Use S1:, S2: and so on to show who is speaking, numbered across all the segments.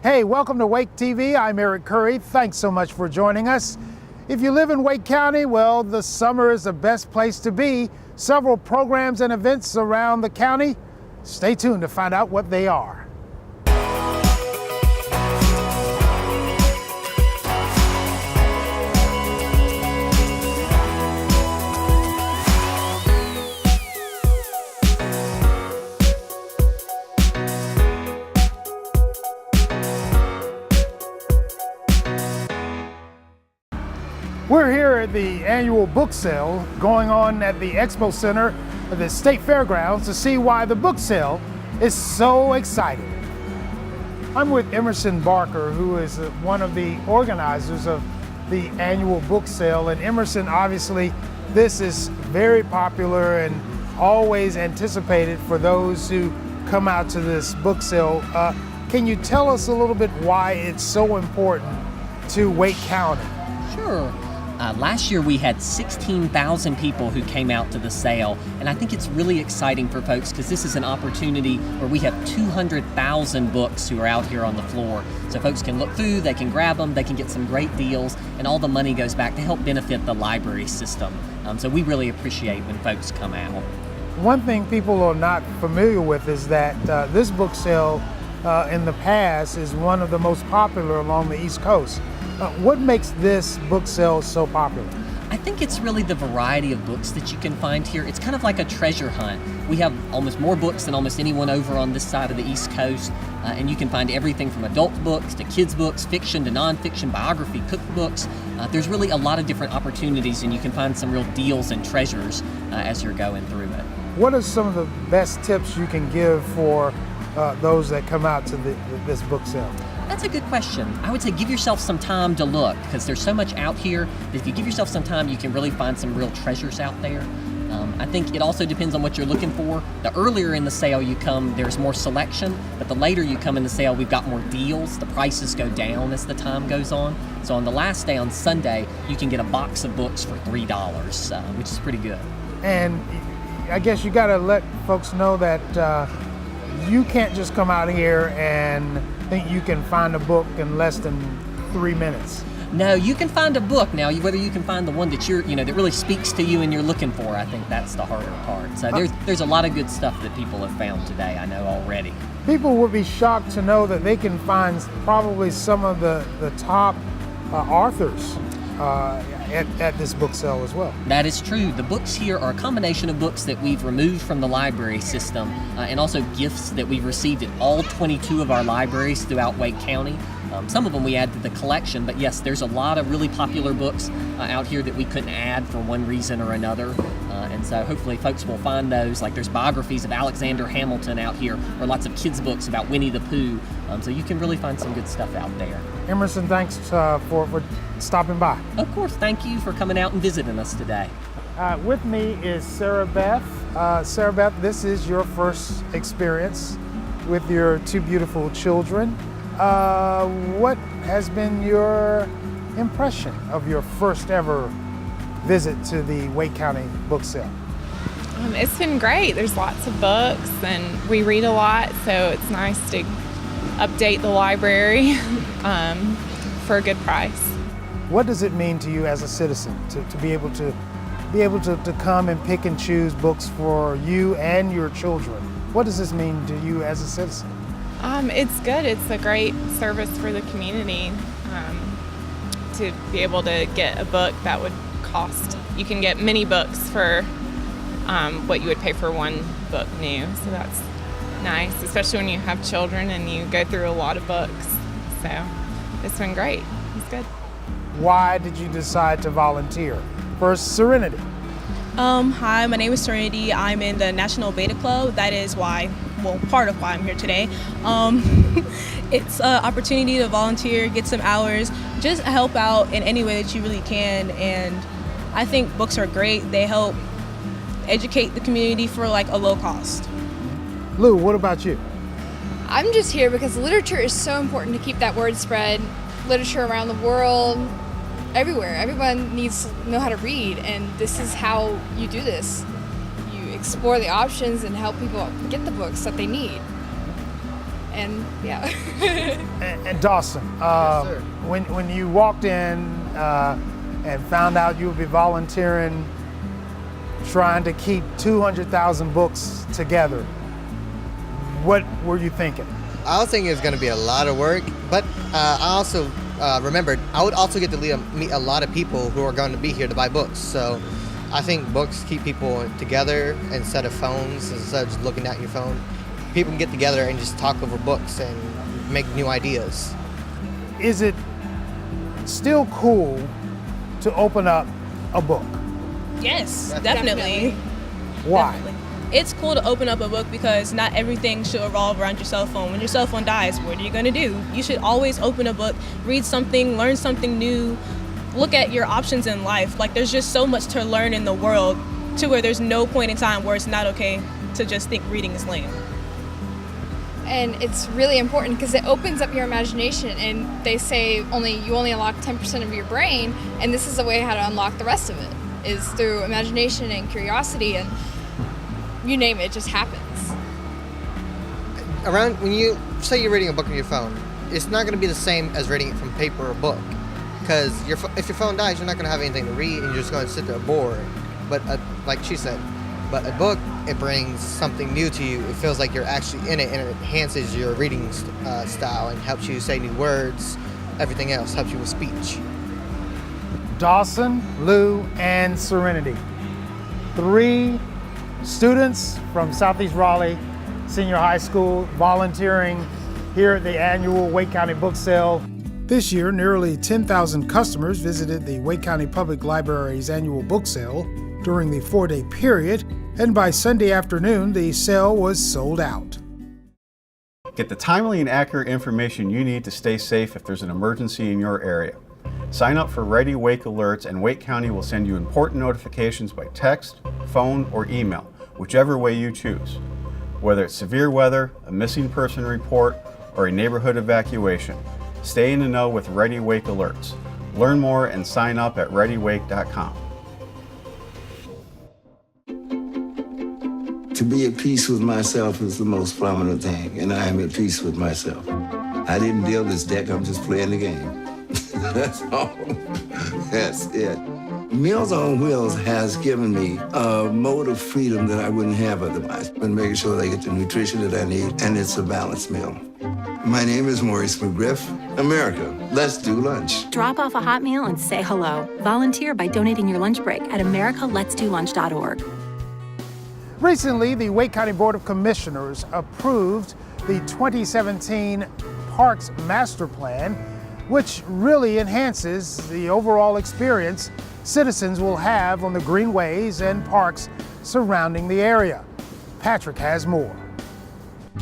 S1: Hey, welcome to Wake TV. I'm Eric Curry. Thanks so much for joining us. If you live in Wake County, well, the summer is the best place to be. Several programs and events around the county. Stay tuned to find out what they are. We're here at the annual book sale going on at the Expo Center at the State Fairgrounds to see why the book sale is so exciting. I'm with Emerson Barker, who is one of the organizers of the annual book sale. And Emerson, obviously, this is very popular and always anticipated for those who come out to this book sale. Can you tell us a little bit why it's so important to Wake County?
S2: Sure. Last year we had 16,000 people who came out to the sale, and I think it's really exciting for folks because this is an opportunity where we have 200,000 books who are out here on the floor. So folks can look through, they can grab them, they can get some great deals, and all the money goes back to help benefit the library system. So we really appreciate when folks come out.
S1: One thing people are not familiar with is that this book sale in the past is one of the most popular along the East Coast. What makes this book sale so popular?
S2: I think it's really the variety of books that you can find here. It's kind of like a treasure hunt. We have almost more books than almost anyone over on this side of the East Coast, and you can find everything from adult books to kids books, fiction to nonfiction, biography, cookbooks. There's really a lot of different opportunities, and you can find some real deals and treasures as you're going through it.
S1: What are some of the best tips you can give for those that come out to this book sale?
S2: That's a good question. I would say give yourself some time to look because there's so much out here that if you give yourself some time, you can really find some real treasures out there. I think it also depends on what you're looking for. The earlier in the sale you come, there's more selection, but the later you come in the sale, we've got more deals. The prices go down as the time goes on. So on the last day on Sunday, you can get a box of books for $3, which is pretty good.
S1: And I guess you got to let folks know that you can't just come out here and think you can find a book in less than 3 minutes.
S2: No, you can find a book now. Whether you can find the one that that really speaks to you and you're looking for, I think that's the harder part. So there's a lot of good stuff that people have found today, I know already.
S1: People would be shocked to know that they can find probably some of the top authors at this book sale as well.
S2: That is true. The books here are a combination of books that we've removed from the library system and also gifts that we've received at all 22 of our libraries throughout Wake County. Some of them we add to the collection, but yes, there's a lot of really popular books out here that we couldn't add for one reason or another. And so hopefully folks will find those. Like there's biographies of Alexander Hamilton out here, or lots of kids' books about Winnie the Pooh. So you can really find some good stuff out there.
S1: Emerson, thanks for stopping by.
S2: Of course, thank you for coming out and visiting us today.
S1: With me is Sarah Beth. Sarah Beth, this is your first experience with your two beautiful children. What has been your impression of your first ever visit to the Wake County book sale?
S3: It's been great. There's lots of books and we read a lot, so it's nice to update the library for a good price.
S1: What does it mean to you as a citizen to be able to come and pick and choose books for you and your children? What does this mean to you as a citizen?
S3: It's good. It's a great service for the community to be able to get a book that would cost. You can get many books for what you would pay for one book new. So that's nice, especially when you have children and you go through a lot of books. So it's been great. It's good.
S1: Why did you decide to volunteer? First, Serenity.
S4: Hi, my name is Serenity. I'm in the National Beta Club. That is part of why I'm here today. It's an opportunity to volunteer, get some hours, just help out in any way that you really can. And I think books are great. They help educate the community for like a low cost.
S1: Lou, what about you?
S5: I'm just here because literature is so important to keep that word spread. Literature around the world, everywhere. Everyone needs to know how to read, and this is how you do this. You explore the options and help people get the books that they need. And yeah.
S1: And Dawson, when you walked in and found out you would be volunteering, trying to keep 200,000 books together, what were you thinking?
S6: I was thinking it was going to be a lot of work, but I also remembered I would also get to meet a lot of people who are going to be here to buy books. So I think books keep people together instead of phones, instead of just looking at your phone. People can get together and just talk over books and make new ideas.
S1: Is it still cool to open up a book?
S4: Yes, definitely.
S1: Why?
S4: Definitely. It's cool to open up a book because not everything should revolve around your cell phone. When your cell phone dies, what are you going to do? You should always open a book, read something, learn something new, look at your options in life. Like, there's just so much to learn in the world to where there's no point in time where it's not okay to just think reading is lame.
S5: And it's really important because it opens up your imagination, and they say you only unlock 10% of your brain, and this is a way how to unlock the rest of it, is through imagination and curiosity, and you name it, it just happens.
S6: When you say you're reading a book on your phone, it's not going to be the same as reading it from paper or book, because if your phone dies, you're not going to have anything to read, and you're just going to sit there bored. But like she said, but a book, it brings something new to you. It feels like you're actually in it, and it enhances your reading style and helps you say new words. Everything else helps you with speech.
S1: Dawson, Lou, and Serenity. 3 students from Southeast Raleigh Senior High School volunteering here at the annual Wake County Book Sale. This year, nearly 10,000 customers visited the Wake County Public Library's annual book sale during the 4-day period, and by Sunday afternoon, the sale was sold out.
S7: Get the timely and accurate information you need to stay safe if there's an emergency in your area. Sign up for Ready Wake alerts, and Wake County will send you important notifications by text, phone, or email, whichever way you choose. Whether it's severe weather, a missing person report, or a neighborhood evacuation, stay in the know with Ready Wake alerts. Learn more and sign up at readywake.com.
S8: To be at peace with myself is the most prominent thing, and I am at peace with myself. I didn't deal this deck, I'm just playing the game. That's all. That's it. Meals on Wheels has given me a mode of freedom that I wouldn't have otherwise. And making sure they get the nutrition that I need, and it's a balanced meal. My name is Maurice McGriff. America, let's do lunch.
S9: Drop off a hot meal and say hello. Volunteer by donating your lunch break at americaletsdolunch.org.
S1: Recently, the Wake County Board of Commissioners approved the 2017 Parks Master Plan, which really enhances the overall experience citizens will have on the greenways and parks surrounding the area. Patrick has more.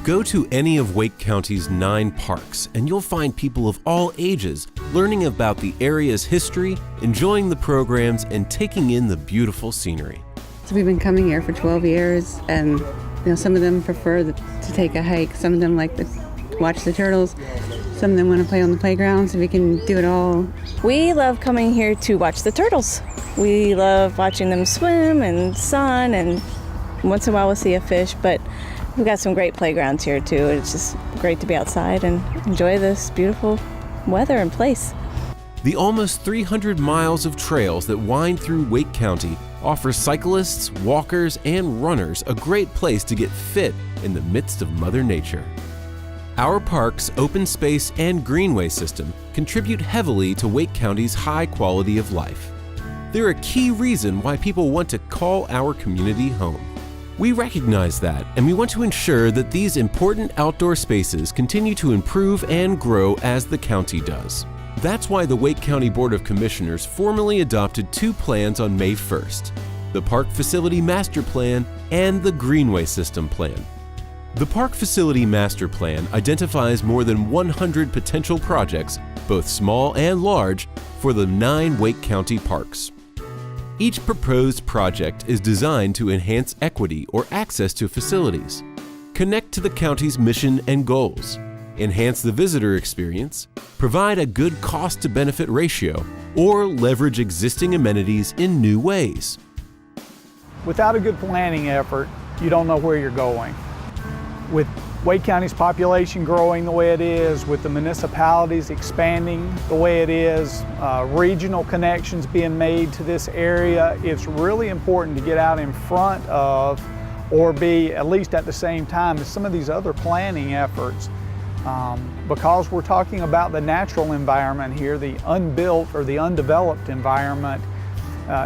S10: Go to any of Wake County's 9 parks and you'll find people of all ages learning about the area's history, enjoying the programs, and taking in the beautiful scenery.
S11: So we've been coming here for 12 years, and some of them prefer to take a hike. Some of them like to watch the turtles. Some of them want to play on the playground, so we can do it all.
S12: We love coming here to watch the turtles. We love watching them swim and sun, and once in a while we'll see a fish, but we've got some great playgrounds here too. It's just great to be outside and enjoy this beautiful weather and place.
S10: The almost 300 miles of trails that wind through Wake County offer cyclists, walkers, and runners a great place to get fit in the midst of Mother Nature. Our parks, open space, and greenway system contribute heavily to Wake County's high quality of life. They're a key reason why people want to call our community home. We recognize that, and we want to ensure that these important outdoor spaces continue to improve and grow as the county does. That's why the Wake County Board of Commissioners formally adopted 2 plans on May 1st, the Park Facility Master Plan and the Greenway System Plan. The Park Facility Master Plan identifies more than 100 potential projects, both small and large, for the 9 Wake County parks. Each proposed project is designed to enhance equity or access to facilities, connect to the county's mission and goals, enhance the visitor experience, provide a good cost-to-benefit ratio, or leverage existing amenities in new ways.
S13: Without a good planning effort, you don't know where you're going. With Wake County's population growing the way it is, with the municipalities expanding the way it is, regional connections being made to this area, it's really important to get out in front of, or be at least at the same time as some of these other planning efforts. Because we're talking about the natural environment here, the unbuilt or the undeveloped environment,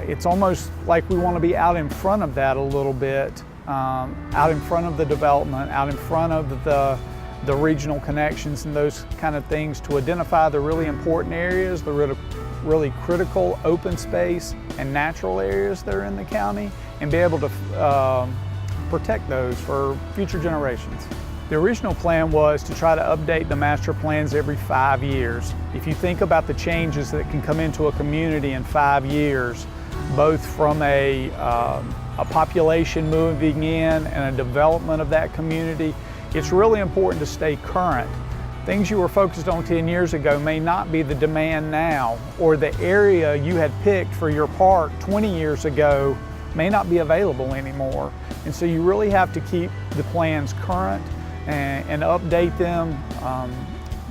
S13: it's almost like we want to be out in front of that a little bit. Out in front of the development, out in front of the regional connections and those kind of things, to identify the really important areas, the really critical open space and natural areas that are in the county, and be able to protect those for future generations. The original plan was to try to update the master plans every 5 years. If you think about the changes that can come into a community in 5 years, both from a population moving in and a development of that community, it's really important to stay current. Things you were focused on 10 years ago may not be the demand now, or the area you had picked for your park 20 years ago may not be available anymore. And so you really have to keep the plans current and update them,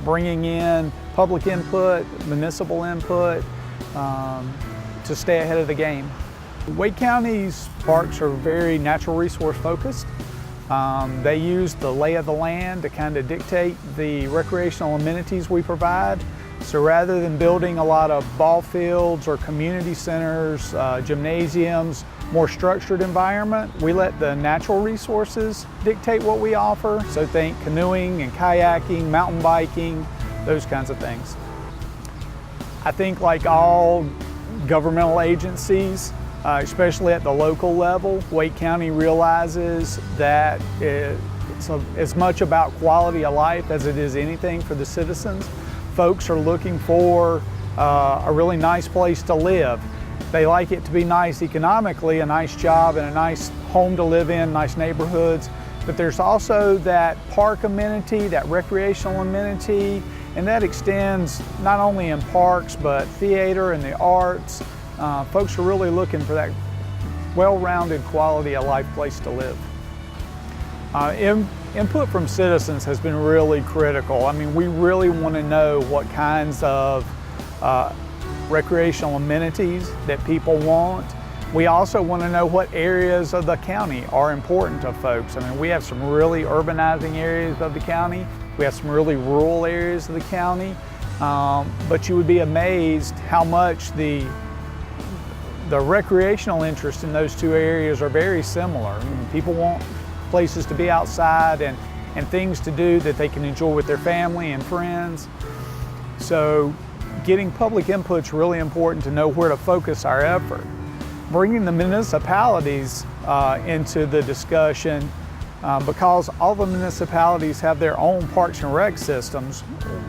S13: bringing in public input, municipal input, to stay ahead of the game. Wake County's parks are very natural resource focused. They use the lay of the land to kind of dictate the recreational amenities we provide. So rather than building a lot of ball fields or community centers, gymnasiums, more structured environment, we let the natural resources dictate what we offer. So think canoeing and kayaking, mountain biking, those kinds of things. I think like all governmental agencies, especially at the local level, Wake County realizes that it's as much about quality of life as it is anything for the citizens. Folks are looking for a really nice place to live. They like it to be nice economically, a nice job and a nice home to live in, nice neighborhoods. But there's also that park amenity, that recreational amenity, and that extends not only in parks, but theater and the arts. Folks are really looking for that well-rounded quality of life place to live. Input from citizens has been really critical. I mean, we really want to know what kinds of recreational amenities that people want. We also want to know what areas of the county are important to folks. I mean, we have some really urbanizing areas of the county. We have some really rural areas of the county. But you would be amazed how much the recreational interest in those two areas are very similar. I mean, people want places to be outside and things to do that they can enjoy with their family and friends. So getting public input is really important to know where to focus our effort. Bringing the municipalities into the discussion, because all the municipalities have their own parks and rec systems,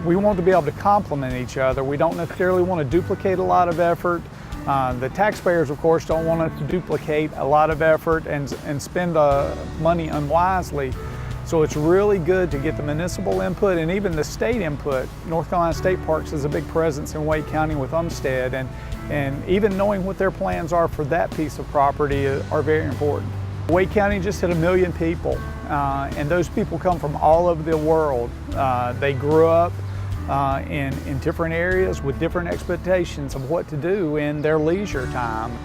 S13: we want to be able to complement each other. We don't necessarily want to duplicate a lot of effort. The taxpayers, of course, don't want us to duplicate a lot of effort and spend money unwisely. So it's really good to get the municipal input and even the state input. North Carolina State Parks is a big presence in Wake County with Umstead, and even knowing what their plans are for that piece of property are very important. Wake County just hit 1 million people, and those people come from all over the world. They grew up in different areas with different expectations of what to do in their leisure time.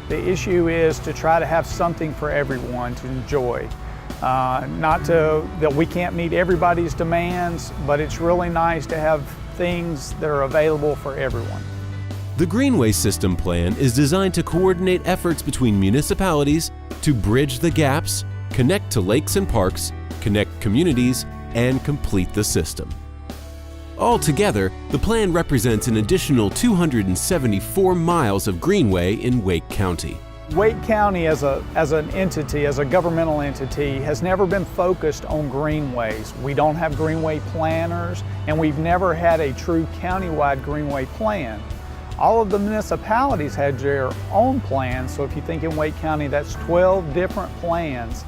S13: The issue is to try to have something for everyone to enjoy. That we can't meet everybody's demands, but it's really nice to have things that are available for everyone.
S10: The Greenways system plan is designed to coordinate efforts between municipalities to bridge the gaps, connect to lakes and parks, connect communities, and complete the system. Altogether, the plan represents an additional 274 miles of greenway in Wake County.
S13: Wake County as an entity, as a governmental entity, has never been focused on greenways. We don't have greenway planners, and we've never had a true countywide greenway plan. All of the municipalities had their own plans, so if you think in Wake County, that's 12 different plans.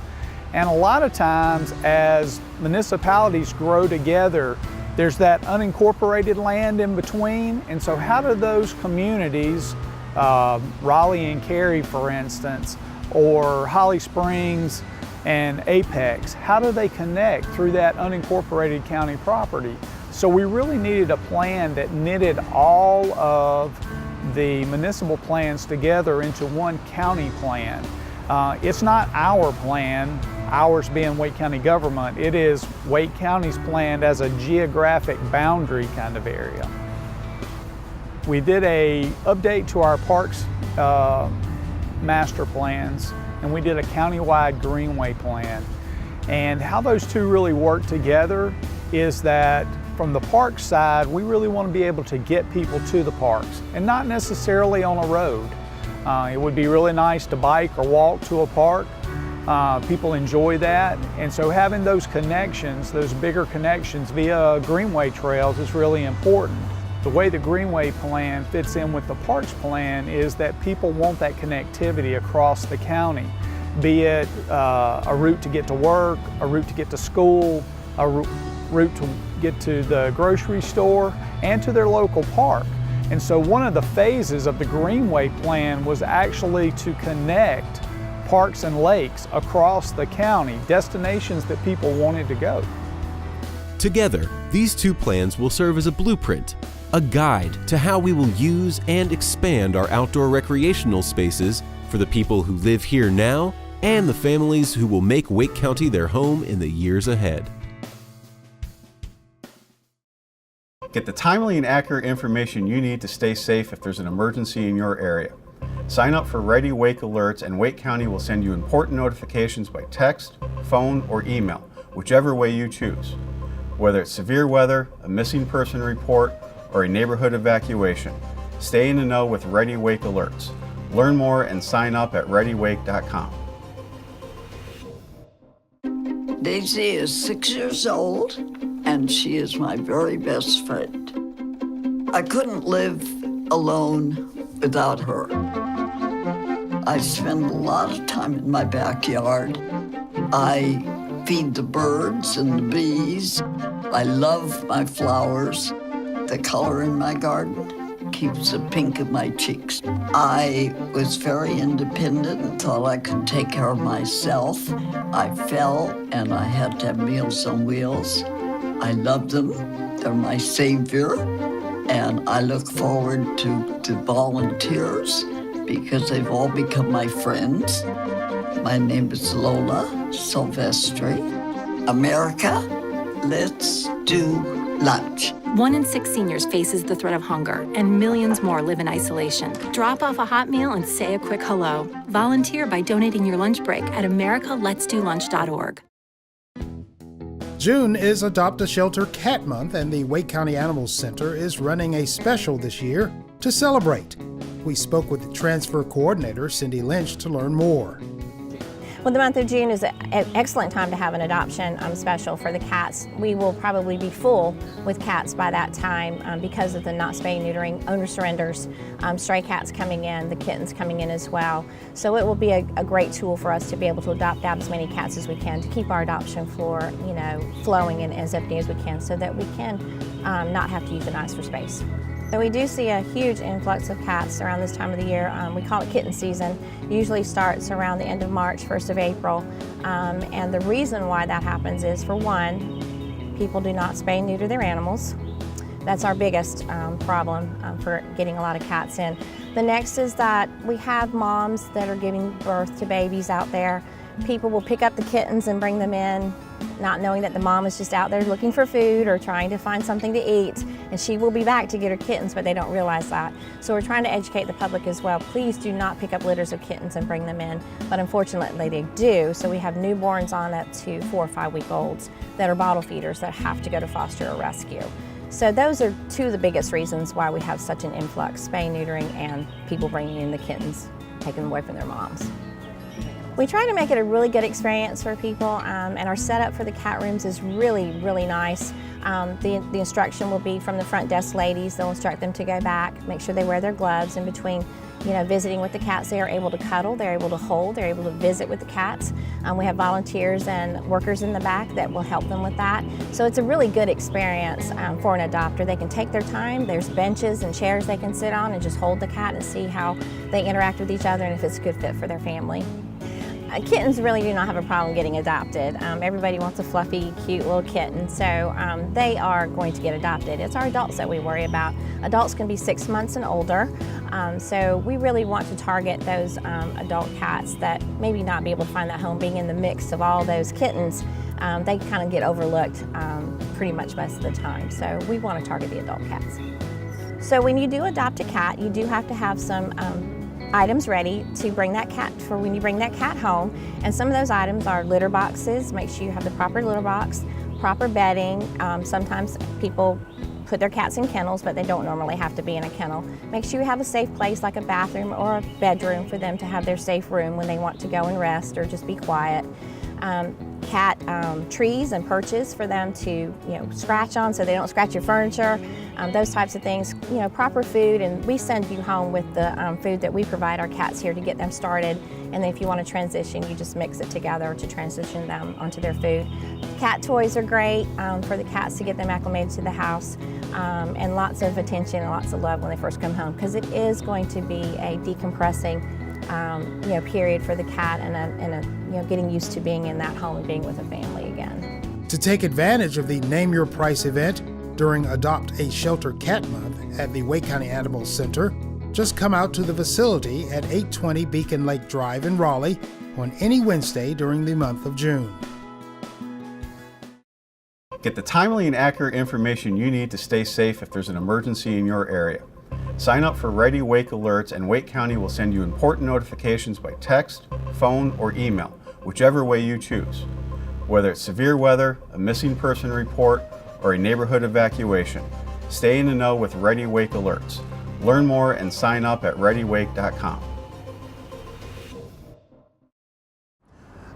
S13: And a lot of times, as municipalities grow together, there's that unincorporated land in between, and so how do those communities, Raleigh and Cary, for instance, or Holly Springs, and Apex, how do they connect through that unincorporated county property? So we really needed a plan that knitted all of the municipal plans together into one county plan. It's not our plan, ours being Wake County government, it is Wake County's plan as a geographic boundary kind of area. We did a update to our parks master plans, and we did a countywide Greenway plan. And how those two really work together is that from the park side, we really want to be able to get people to the parks and not necessarily on a road. It would be really nice to bike or walk to a park. People enjoy that. And so having those connections, those bigger connections via Greenway trails is really important. The way the Greenway plan fits in with the Parks plan is that people want that connectivity across the county, be it a route to get to work, a route to get to school, a route to get to the grocery store, and to their local park. And so one of the phases of the Greenway plan was actually to connect parks and lakes across the county, destinations that people wanted to go.
S10: Together, these two plans will serve as a blueprint, a guide to how we will use and expand our outdoor recreational spaces for the people who live here now and the families who will make Wake County their home in the years ahead.
S7: Get the timely and accurate information you need to stay safe if there's an emergency in your area. Sign up for Ready Wake alerts and Wake County will send you important notifications by text, phone, or email, whichever way you choose. Whether it's severe weather, a missing person report, or a neighborhood evacuation, stay in the know with Ready Wake alerts. Learn more and sign up at readywake.com.
S14: Daisy is 6 years old, and she is my very best friend. I couldn't live alone without her. I spend a lot of time in my backyard. I feed the birds and the bees. I love my flowers. The color in my garden keeps the pink in my cheeks. I was very independent and thought I could take care of myself. I fell and I had to have Meals on Wheels. I love them. They're my savior. And I look forward to the volunteers because they've all become my friends. My name is Lola Silvestri. America, let's do lunch.
S9: 1 in 6 seniors faces the threat of hunger, and millions more live in isolation. Drop off a hot meal and say a quick hello. Volunteer by donating your lunch break at americaletsdolunch.org.
S1: June is Adopt a Shelter Cat Month, and the Wake County Animal Center is running a special this year to celebrate. We spoke with the transfer coordinator, Cindy Lynch, to learn more.
S15: Well, the month of June is an excellent time to have an adoption special for the cats. We will probably be full with cats by that time because of the not spay neutering, owner surrenders, stray cats coming in, the kittens coming in as well. So it will be a great tool for us to be able to adopt out as many cats as we can to keep our adoption floor, flowing and as empty as we can, so that we can not have to euthanize for space. So we do see a huge influx of cats around this time of the year. We call it kitten season. Usually starts around the end of March, 1st of April. And the reason why that happens is, for one, people do not spay and neuter their animals. That's our biggest problem for getting a lot of cats in. The next is that we have moms that are giving birth to babies out there. People will pick up the kittens and bring them in, not knowing that the mom is just out there looking for food or trying to find something to eat, and she will be back to get her kittens, but they don't realize that. So we're trying to educate the public as well. Please do not pick up litters of kittens and bring them in, but unfortunately they do. So we have newborns on up to 4 or 5 week olds that are bottle feeders that have to go to foster or rescue. So those are two of the biggest reasons why we have such an influx, spay, neutering, and people bringing in the kittens, taking them away from their moms. We try to make it a really good experience for people, and our setup for the cat rooms is really, really nice. The instruction will be from the front desk ladies. They'll instruct them to go back, make sure they wear their gloves in between, visiting with the cats. They are able to cuddle, they're able to hold, they're able to visit with the cats. We have volunteers and workers in the back that will help them with that. So it's a really good experience for an adopter. They can take their time. There's benches and chairs they can sit on and just hold the cat and see how they interact with each other and if it's a good fit for their family. Kittens really do not have a problem getting adopted. Everybody wants a fluffy, cute little kitten, so they are going to get adopted. It's our adults that we worry about. Adults can be 6 months and older, so we really want to target those adult cats that maybe not be able to find that home. Being in the mix of all those kittens, they kind of get overlooked pretty much most of the time, so we want to target the adult cats. So when you do adopt a cat, you do have to have some items ready to bring that cat for when you bring that cat home, and some of those items are litter boxes. Make sure you have the proper litter box, proper bedding. Sometimes people put their cats in kennels, but they don't normally have to be in a kennel. Make sure you have a safe place like a bathroom or a bedroom for them to have their safe room when they want to go and rest or just be quiet. Cat trees and perches for them to scratch on so they don't scratch your furniture, those types of things. Proper food, and we send you home with the food that we provide our cats here to get them started, and then if you want to transition, you just mix it together to transition them onto their food. Cat toys are great for the cats to get them acclimated to the house, and lots of attention and lots of love when they first come home, because it is going to be a decompressing period for the cat and getting used to being in that home and being with a family again.
S1: To take advantage of the Name Your Price event during Adopt a Shelter Cat Month at the Wake County Animal Center, just come out to the facility at 820 Beacon Lake Drive in Raleigh on any Wednesday during the month of June.
S7: Get the timely and accurate information you need to stay safe if there's an emergency in your area. Sign up for Ready Wake alerts, and Wake County will send you important notifications by text, phone, or email, whichever way you choose. Whether it's severe weather, a missing person report, or a neighborhood evacuation, stay in the know with Ready Wake alerts. Learn more and sign up at readywake.com.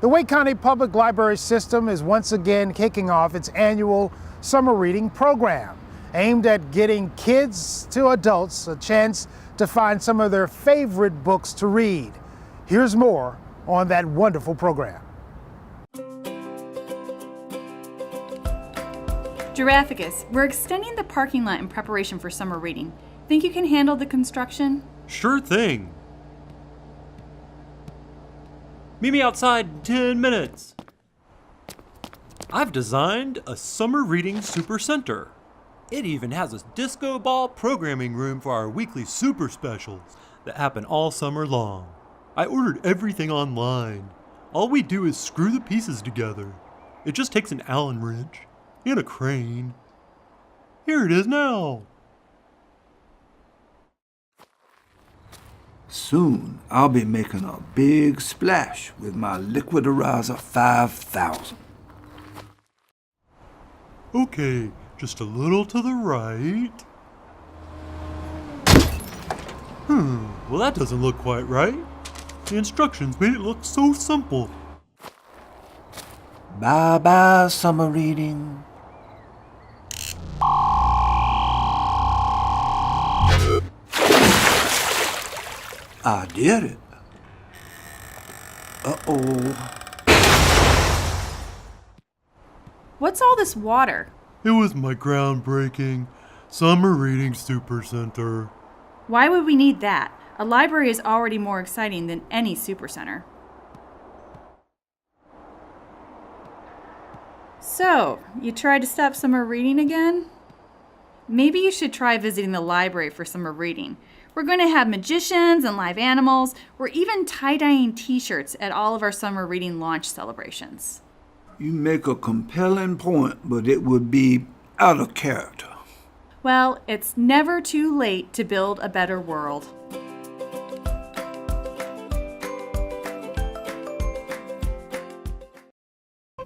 S1: The Wake County Public Library System is once again kicking off its annual summer reading program, aimed at getting kids to adults a chance to find some of their favorite books to read. Here's more on that wonderful program.
S16: Girafficus, we're extending the parking lot in preparation for summer reading. Think you can handle the construction?
S17: Sure thing. Meet me outside in 10 minutes. I've designed a summer reading super center. It even has a disco ball programming room for our weekly super specials that happen all summer long. I ordered everything online. All we do is screw the pieces together. It just takes an Allen wrench and a crane. Here it is now.
S18: Soon, I'll be making a big splash with my Liquidarizer 5000.
S17: Okay, just a little to the right. Well that doesn't look quite right. The instructions made it look so simple.
S18: Bye-bye, summer reading. I did it. Uh-oh.
S16: What's all this water?
S17: It was my groundbreaking summer reading super center.
S16: Why would we need that? A library is already more exciting than any supercenter. So, you tried to stop summer reading again? Maybe you should try visiting the library for summer reading. We're going to have magicians and live animals. We're even tie-dyeing t-shirts at all of our summer reading launch celebrations.
S18: You make a compelling point, but it would be out of character.
S16: Well, it's never too late to build a better world.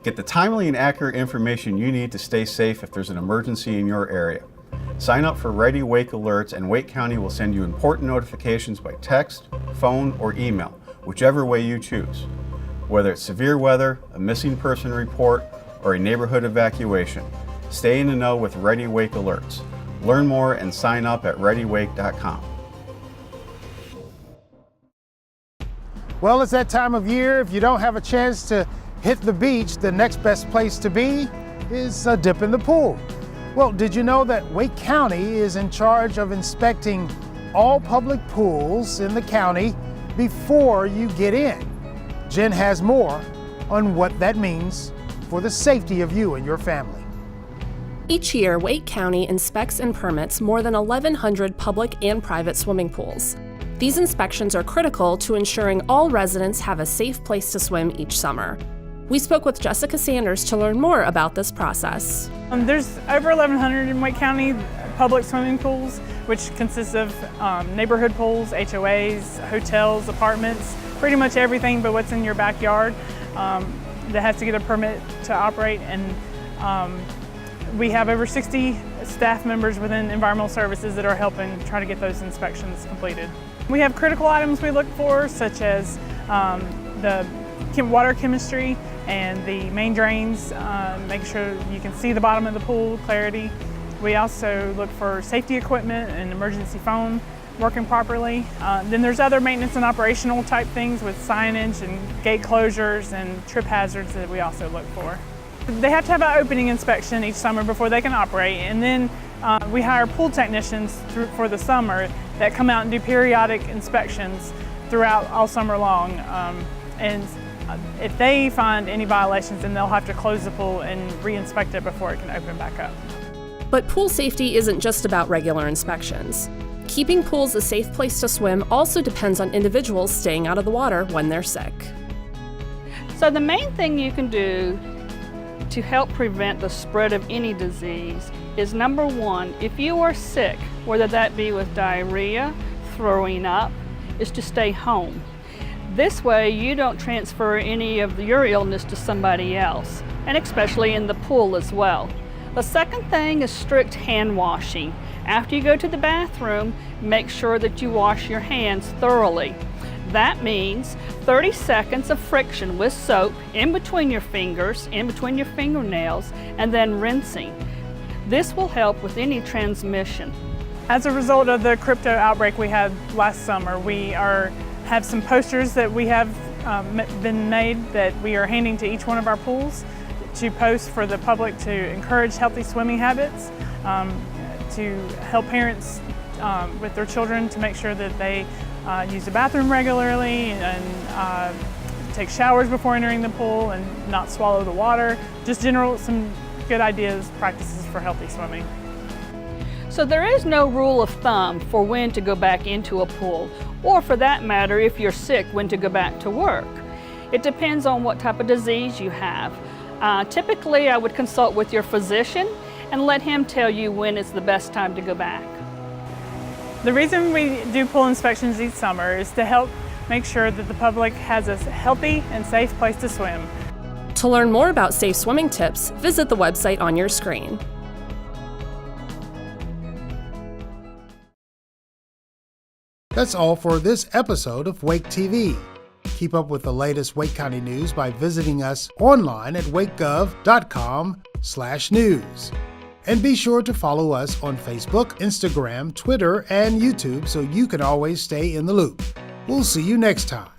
S7: Get the timely and accurate information you need to stay safe if there's an emergency in your area. Sign up for Ready Wake alerts, and Wake County will send you important notifications by text, phone, or email, whichever way you choose. Whether it's severe weather, a missing person report, or a neighborhood evacuation, stay in the know with Ready Wake alerts. Learn more and sign up at readywake.com.
S1: Well, it's that time of year. If you don't have a chance to hit the beach, the next best place to be is a dip in the pool. Well, did you know that Wake County is in charge of inspecting all public pools in the county before you get in? Jen has more on what that means for the safety of you and your family.
S19: Each year, Wake County inspects and permits more than 1,100 public and private swimming pools. These inspections are critical to ensuring all residents have a safe place to swim each summer. We spoke with Jessica Sanders to learn more about this process.
S20: There's over 1,100 in Wake County public swimming pools, which consists of neighborhood pools, HOAs, hotels, apartments, pretty much everything but what's in your backyard that has to get a permit to operate. And we have over 60 staff members within environmental services that are helping try to get those inspections completed. We have critical items we look for, such as the water chemistry and the main drains, make sure you can see the bottom of the pool, clarity. We also look for safety equipment and emergency phone working properly. Then there's other maintenance and operational type things with signage and gate closures and trip hazards that we also look for. They have to have an opening inspection each summer before they can operate, and then we hire pool technicians for the summer that come out and do periodic inspections throughout all summer long. And if they find any violations, then they'll have to close the pool and re-inspect it before it can open back up.
S19: But pool safety isn't just about regular inspections. Keeping pools a safe place to swim also depends on individuals staying out of the water when they're sick.
S21: So the main thing you can do to help prevent the spread of any disease is, number one, if you are sick, whether that be with diarrhea, throwing up, is to stay home. This way you don't transfer any of your illness to somebody else, and especially in the pool as well. The second thing is strict hand washing. After you go to the bathroom, make sure that you wash your hands thoroughly. That means 30 seconds of friction with soap in between your fingers, in between your fingernails, and then rinsing. This will help with any transmission.
S20: As a result of the crypto outbreak we had last summer, we have some posters that we have been made that we are handing to each one of our pools to post for the public to encourage healthy swimming habits, to help parents with their children to make sure that they use the bathroom regularly and take showers before entering the pool and not swallow the water. Just some good ideas, practices for healthy swimming.
S21: So there is no rule of thumb for when to go back into a pool, or for that matter, if you're sick, when to go back to work. It depends on what type of disease you have. Typically, I would consult with your physician and let him tell you when is the best time to go back.
S20: The reason we do pool inspections each summer is to help make sure that the public has a healthy and safe place to swim.
S19: To learn more about safe swimming tips, visit the website on your screen.
S1: That's all for this episode of Wake TV. Keep up with the latest Wake County news by visiting us online at wakegov.com/news. And be sure to follow us on Facebook, Instagram, Twitter, and YouTube so you can always stay in the loop. We'll see you next time.